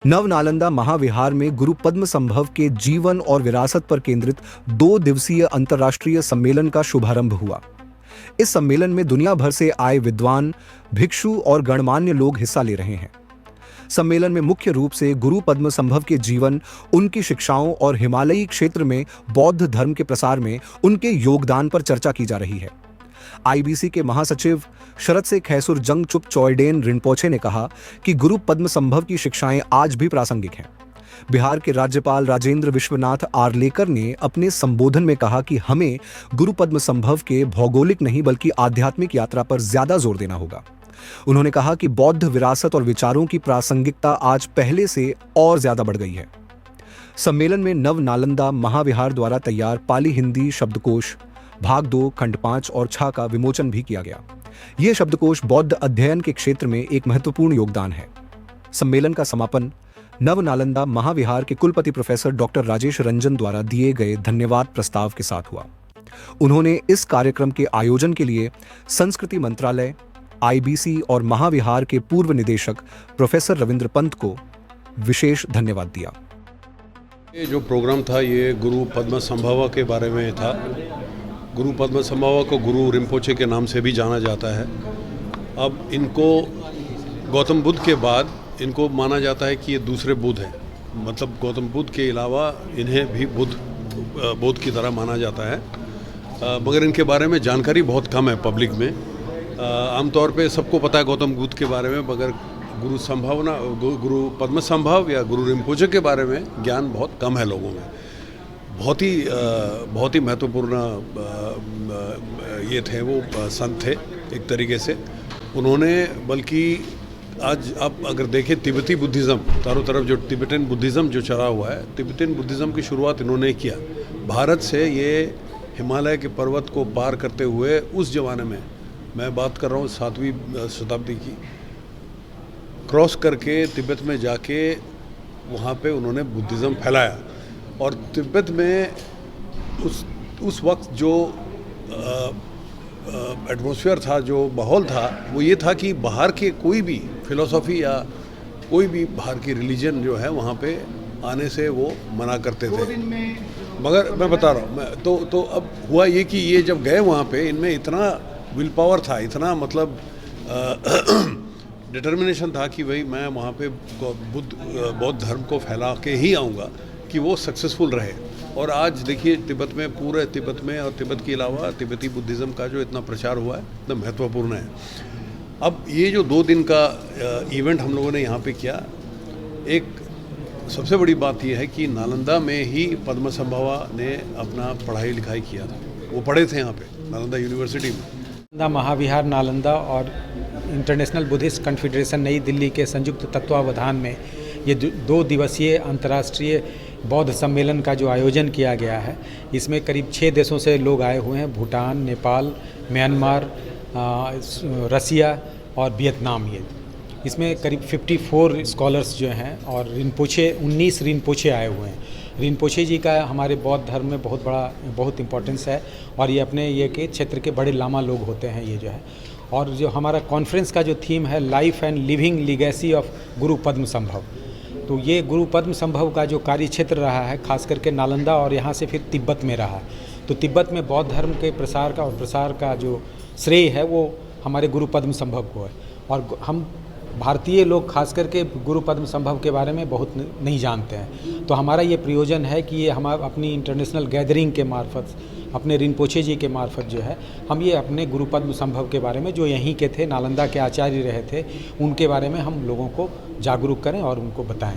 नव नालंदा महाविहार में गुरु पद्म संभव के जीवन और विरासत पर केंद्रित 2 दिवसीय अंतर्राष्ट्रीय सम्मेलन का शुभारंभ हुआ। इस सम्मेलन में दुनिया भर से आए विद्वान, भिक्षु और गणमान्य लोग हिस्सा ले रहे हैं। सम्मेलन में मुख्य रूप से गुरु पद्म संभव के जीवन, उनकी शिक्षाओं और हिमालयी क्षेत्र में बौद्ध धर्म के प्रसार में उनके योगदान पर चर्चा की जा रही है। आईबीसी के महासचिव शरद से खैसुर जंगचुप चौयडेन रिनपोचे ने कहा कि गुरु पद्म संभव की शिक्षाएं आज भी प्रासंगिक हैं। बिहार के राज्यपाल राजेंद्र विश्वनाथ आर्लेकर ने अपने संबोधन में कहा कि हमें गुरु पद्म संभव के भौगोलिक नहीं बल्कि आध्यात्मिक यात्रा पर ज्यादा जोर देना होगा। उन्होंने कहा कि बौद्ध विरासत और विचारों की प्रासंगिकता आज पहले से और ज्यादा बढ़ गई है। सम्मेलन में नव नालंदा महाविहार द्वारा तैयार पाली हिंदी शब्दकोश भाग 2 खंड 5 और 6 का विमोचन भी किया गया। यह शब्दकोश बौद्ध अध्ययन के क्षेत्र में एक महत्वपूर्ण योगदान है। सम्मेलन का समापन नव नालंदा महाविहार के कुलपति प्रोफेसर डॉक्टर राजेश रंजन द्वारा दिए गए धन्यवाद प्रस्ताव के साथ हुआ। उन्होंने इस कार्यक्रम के आयोजन के लिए संस्कृति मंत्रालय, आईबीसी और महाविहार के पूर्व निदेशक प्रोफेसर रविंद्र पंत को विशेष धन्यवाद दिया। ये जो प्रोग्राम था ये गुरु पद्म संभव के बारे में था। गुरु पद्म संभव को गुरु रिम्पोचे के नाम से भी जाना जाता है। अब इनको गौतम बुद्ध के बाद इनको माना जाता है कि ये दूसरे बुद्ध हैं, मतलब गौतम बुद्ध के अलावा इन्हें भी बुद्ध की तरह माना जाता है। मगर इनके बारे में जानकारी बहुत कम है पब्लिक में। आमतौर पे सबको पता है गौतम बुद्ध के बारे में, मगर गुरु पद्म संभव या गुरु रिम्पोचे के बारे में ज्ञान बहुत कम है लोगों में। बहुत ही महत्वपूर्ण ये थे, वो संत थे एक तरीके से। उन्होंने बल्कि आज आप अगर देखें तिब्बती बुद्धिज़्म, चारों तरफ जो तिब्बतन बुद्धिज़्म जो चला हुआ है, तिब्बतन बुद्धिज़्म की शुरुआत इन्होंने किया। भारत से ये हिमालय के पर्वत को पार करते हुए उस ज़माने में, मैं बात कर रहा हूँ 7वीं शताब्दी की, क्रॉस करके तिब्बत में जाके वहाँ पे उन्होंने बुद्धिज़्म फैलाया। और तिब्बत में उस वक्त जो एटमॉस्फेयर था, जो माहौल था, वो ये था कि बाहर के कोई भी फिलॉसफी या कोई भी बाहर की रिलीजन जो है वहाँ पे आने से वो मना करते थे। मगर मैं बता रहा हूँ तो अब हुआ ये कि ये जब गए वहाँ पे, इनमें इतना विल पावर था, इतना डिटर्मिनेशन था कि भाई मैं वहाँ पे बौद्ध धर्म को फैला के ही आऊँगा, कि वो सक्सेसफुल रहे। और आज देखिए तिब्बत में, पूरे तिब्बत में और तिब्बत के अलावा तिब्बती बुद्धिज़्म का जो इतना प्रचार हुआ है, इतना महत्वपूर्ण है। अब ये जो 2 दिन का इवेंट हम लोगों ने यहाँ पे किया, एक सबसे बड़ी बात यह है कि नालंदा में ही पद्म संभवा ने अपना पढ़ाई लिखाई किया था। वो पढ़े थे यहाँ पे नालंदा यूनिवर्सिटी में। महाविहार नालंदा और इंटरनेशनल बुद्धिस्ट कॉन्फेडरेशन नई दिल्ली के संयुक्त तत्वावधान में ये 2 दिवसीय अंतर्राष्ट्रीय बौद्ध सम्मेलन का जो आयोजन किया गया है, इसमें करीब 6 देशों से लोग आए हुए हैं। भूटान, नेपाल, म्यांमार, रसिया और वियतनाम। ये इसमें करीब 54 स्कॉलर्स जो हैं और 19 रिनपोचे आए हुए हैं। रिनपोचे जी का हमारे बौद्ध धर्म में बहुत इम्पोर्टेंस है और ये अपने ये के क्षेत्र के बड़े लामा लोग होते हैं ये जो है। और जो हमारा कॉन्फ्रेंस का जो थीम है, life and living legacy of गुरु पद्म संभव, तो ये गुरु पद्म संभव का जो कार्य क्षेत्र रहा है, खास करके नालंदा और यहाँ से फिर तिब्बत में रहा। तो तिब्बत में बौद्ध धर्म के प्रसार का जो श्रेय है वो हमारे गुरु पद्म संभव को है। और हम भारतीय लोग खास करके गुरु पद्म संभव के बारे में बहुत नहीं जानते हैं। तो हमारा ये प्रयोजन है कि ये हम अपनी इंटरनेशनल गैदरिंग के मार्फत, अपने रिनपोचे जी के मार्फत जो है, हम ये अपने गुरु पद्म संभव के बारे में, जो यहीं के थे, नालंदा के आचार्य रहे थे, उनके बारे में हम लोगों को जागरूक करें और उनको बताएं।